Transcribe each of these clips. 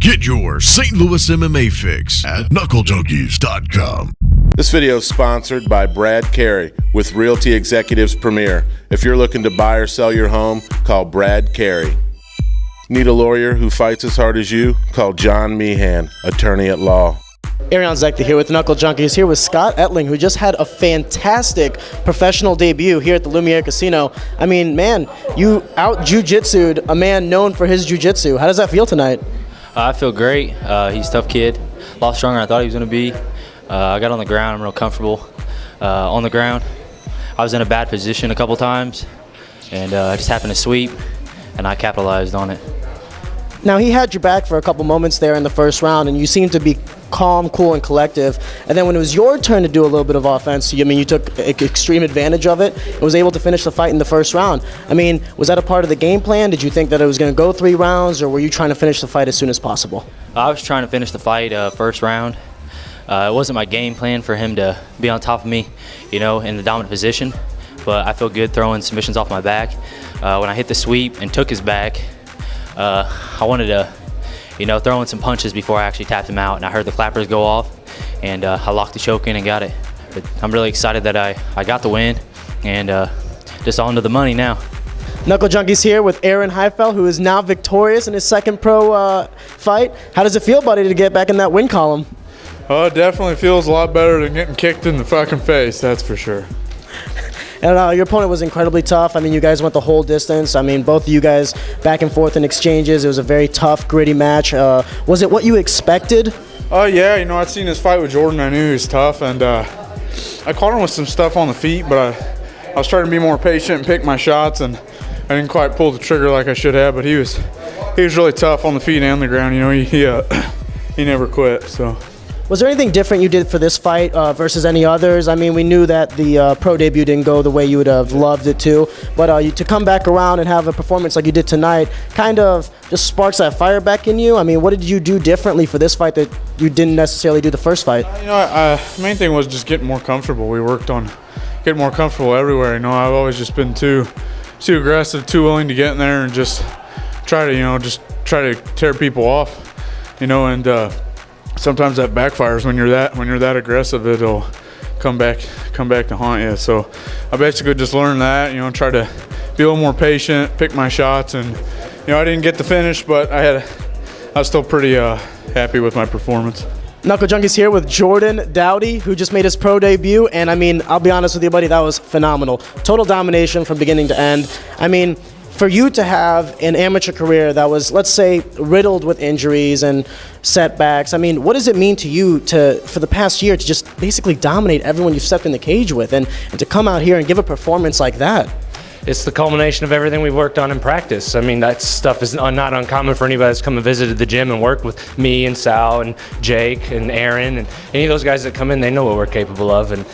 Get your St. Louis MMA fix at knucklejunkies.com. This video is sponsored by Brad Carey with Realty Executives Premier. If you're looking to buy or sell your home, call Brad Carey. Need a lawyer who fights as hard as you? Call John Meehan, attorney at law. Arion Zekta here with Knuckle Junkies, here with Scott Ettling, who just had a fantastic professional debut here at the Lumiere Casino. I mean, man, you out-jiu-jitsu'd a man known for his jiu-jitsu. How does that feel tonight? I feel great. He's a tough kid. A lot stronger than I thought he was going to be. I got on the ground. I'm real comfortable on the ground. I was in a bad position a couple times, and I just happened to sweep, and I capitalized on it. Now, he had your back for a couple moments there in the first round, and you seemed to be calm, cool, and collective. And then when it was your turn to do a little bit of offense, you took extreme advantage of it and was able to finish the fight in the first round. I mean, was that a part of the game plan? Did you think that it was going to go 3 rounds, or were you trying to finish the fight as soon as possible? I was trying to finish the fight first round. It wasn't my game plan for him to be on top of me, in the dominant position. But I feel good throwing submissions off my back. When I hit the sweep and took his back, I wanted to, throw in some punches before I actually tapped him out, and I heard the clappers go off, and I locked the choke in and got it. But I'm really excited that I got the win, and just on to the money now. Knuckle Junkies here with Aaron Hifel, who is now victorious in his second pro fight. How does it feel, buddy, to get back in that win column? Oh, it definitely feels a lot better than getting kicked in the fucking face, that's for sure. And your opponent was incredibly tough. I mean, you guys went the whole distance. I mean, both of you guys back and forth in exchanges. It was a very tough, gritty match. Was it what you expected? Oh, yeah. I'd seen his fight with Jordan. I knew he was tough. And I caught him with some stuff on the feet, but I was trying to be more patient and pick my shots, and I didn't quite pull the trigger like I should have. But he was really tough on the feet and the ground. He never quit, so. Was there anything different you did for this fight versus any others? I mean, we knew that the pro debut didn't go the way you would have loved it to, but to come back around and have a performance like you did tonight kind of just sparks that fire back in you. I mean, what did you do differently for this fight that you didn't necessarily do the first fight? The main thing was just getting more comfortable. We worked on getting more comfortable everywhere. I've always just been too aggressive, too willing to get in there and just try to tear people off, and sometimes that backfires when you're that aggressive. It'll come back to haunt you. So I basically just learned that, try to be a little more patient, pick my shots, and I didn't get the finish, but I was still pretty happy with my performance. Knuckle Junkies here with Jordan Dowdy, who just made his pro debut, and I mean, I'll be honest with you, buddy, that was phenomenal. Total domination from beginning to end. I mean, for you to have an amateur career that was, let's say, riddled with injuries and setbacks, I mean, what does it mean to you for the past year to just basically dominate everyone you've stepped in the cage with and to come out here and give a performance like that? It's the culmination of everything we've worked on in practice. I mean, that stuff is not uncommon for anybody that's come and visited the gym and worked with me and Sal and Jake and Aaron and any of those guys that come in. They know what we're capable of. And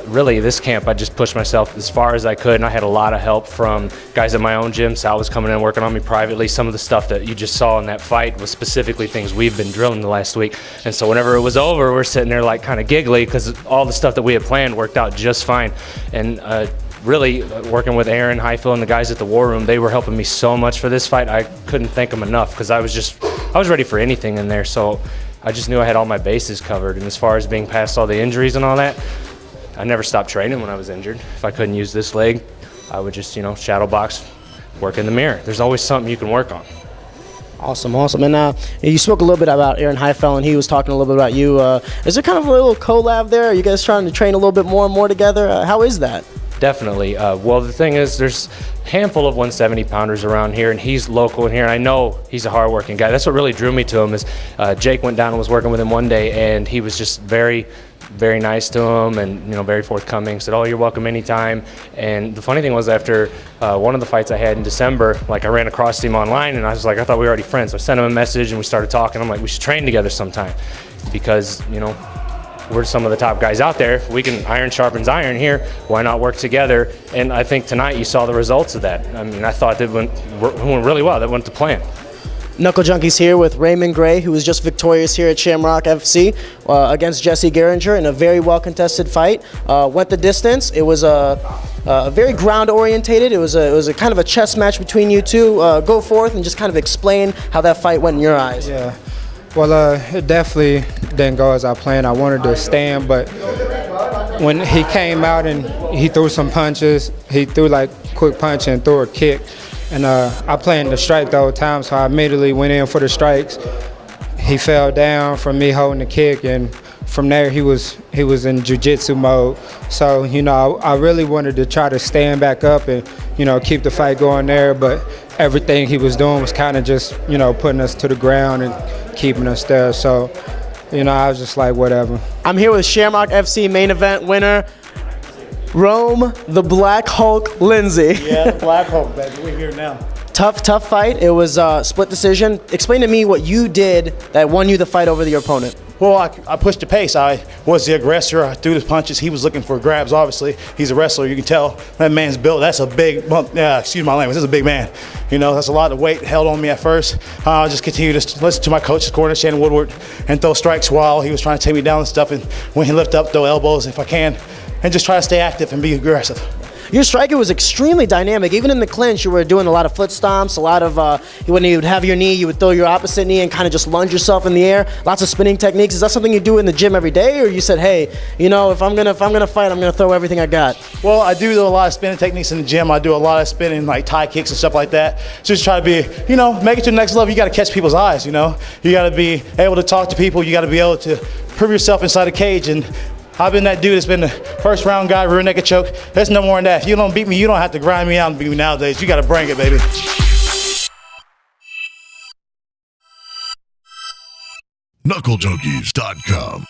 really, this camp, I just pushed myself as far as I could, and I had a lot of help from guys at my own gym. Sal was coming in and working on me privately. Some of the stuff that you just saw in that fight was specifically things we've been drilling the last week. And so whenever it was over, we're sitting there like kind of giggly because all the stuff that we had planned worked out just fine. And really, working with Aaron, Highfill, and the guys at the War Room, they were helping me so much for this fight. I couldn't thank them enough because I was ready for anything in there. So I just knew I had all my bases covered. And as far as being past all the injuries and all that, I never stopped training when I was injured. If I couldn't use this leg, I would just, shadow box, work in the mirror. There's always something you can work on. Awesome. And you spoke a little bit about Aaron Hifel, and he was talking a little bit about you. Is there kind of a little collab there? Are you guys trying to train a little bit more and more together? How is that? Definitely. Well, the thing is, there's a handful of 170-pounders around here, and he's local in here, and I know he's a hard-working guy. That's what really drew me to him is Jake went down and was working with him one day, and he was just very, very nice to him and, very forthcoming. Said, oh, you're welcome anytime. And the funny thing was after one of the fights I had in December, I ran across him online, and I was like, I thought we were already friends. So I sent him a message, and we started talking. I'm like, we should train together sometime because, we're some of the top guys out there. We can iron sharpens iron here. Why not work together? And I think tonight you saw the results of that. I mean, I thought that went really well. That went to plan. Knuckle Junkies here with Raymond Gray, who was just victorious here at Shamrock FC against Jesse Geringer in a very well-contested fight. Went the distance. It was very ground-orientated. It was a kind of a chess match between you two. Go forth and just kind of explain how that fight went in your eyes. Yeah. Well, it definitely didn't go as I planned. I wanted to stand, but when he came out and he threw some punches, he threw like quick punch and threw a kick. And I planned the strike the whole time, so I immediately went in for the strikes. He fell down from me holding the kick, and from there he was in jiu-jitsu mode. So, you know, I really wanted to try to stand back up and, you know, keep the fight going there, but everything he was doing was kind of just, you know, putting us to the ground and keeping us there. So, you know, I was just like, whatever. I'm here with Shamrock FC main event winner, Rome, the Black Hulk, Lindsay. Yeah, the Black Hulk, baby. We're here now. Tough fight. It was a split decision. Explain to me what you did that won you the fight over your opponent. Well, I pushed the pace. I was the aggressor. I threw the punches. He was looking for grabs, obviously. He's a wrestler. You can tell that man's built. That's a big, well, excuse my language, that's a big man. You know, that's a lot of weight held on me at first. I just continued to listen to my coach's corner, Shannon Woodward, and throw strikes while he was trying to take me down and stuff. And when he lift up, throw elbows if I can, and just try to stay active and be aggressive. Your striker was extremely dynamic. Even in the clinch, you were doing a lot of foot stomps, a lot of, when you would have your knee, you would throw your opposite knee and kind of just lunge yourself in the air. Lots of spinning techniques. Is that something you do in the gym every day, or you said, hey, you know, if I'm gonna fight, I'm gonna throw everything I got? Well, I do a lot of spinning techniques in the gym. I do a lot of spinning, like tie kicks and stuff like that. Just try to be, you know, make it to the next level. You got to catch people's eyes, you know. You got to be able to talk to people. You got to be able to prove yourself inside a cage. And I've been that dude that's been the first round guy, rear naked choke. There's no more than that. If you don't beat me, you don't have to grind me out and beat me nowadays. You got to bring it, baby. knucklejunkies.com